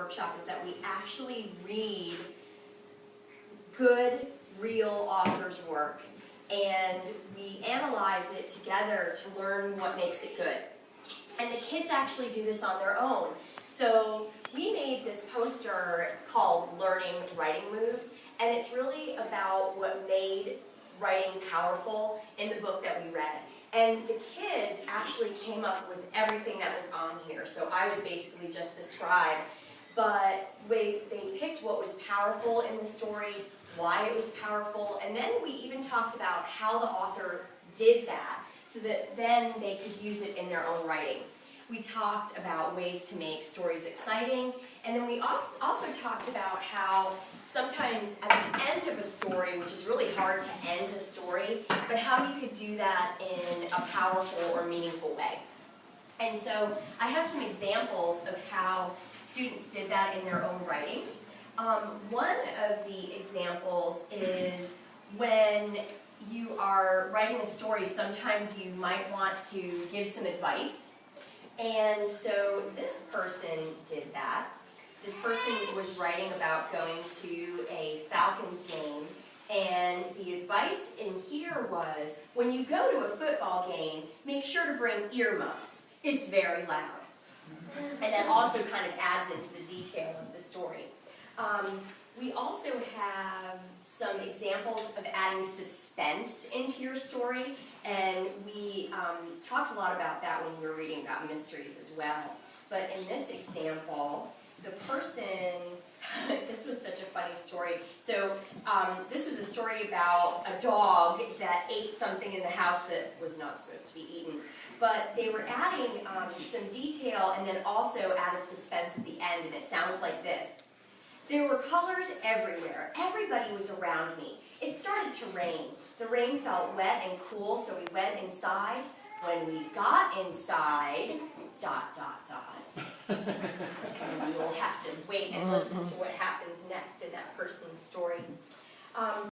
workshop is that we actually read good, real authors' work, and we analyze it together to learn what makes it good. And the kids actually do this on their own. So we made this poster called Learning Writing Moves, and it's really about what made writing powerful in the book that we read. And the kids actually came up with everything that was on here. So I was basically just the scribe. But they picked what was powerful in the story, why it was powerful, and then we even talked about how the author did that so that then they could use it in their own writing. We talked about ways to make stories exciting, and then we also talked about how sometimes at the end of a story, which is really hard to end a story, but how you could do that in a powerful or meaningful way. And so I have some examples of how students did that in their own writing. One of the examples is when you are writing a story, sometimes you might want to give some advice. And so this person did that. This person was writing about going to a Falcons game, and the advice in here was, when you go to a football game, make sure to bring earmuffs. It's very loud. And that also kind of adds into the detail of the story. We also have some examples of adding suspense into your story, and we talked a lot about that when we were reading about mysteries as well. But in this example, the person, this was such a funny story. So this was a story about a dog that ate something in the house that was not supposed to be eaten. But they were adding some detail and then also added suspense at the end, and it sounds like this. There were colors everywhere. Everybody was around me. It started to rain. The rain felt wet and cool, so we went inside. When we got inside, ... And you'll have to wait and listen to what happens next in that person's story.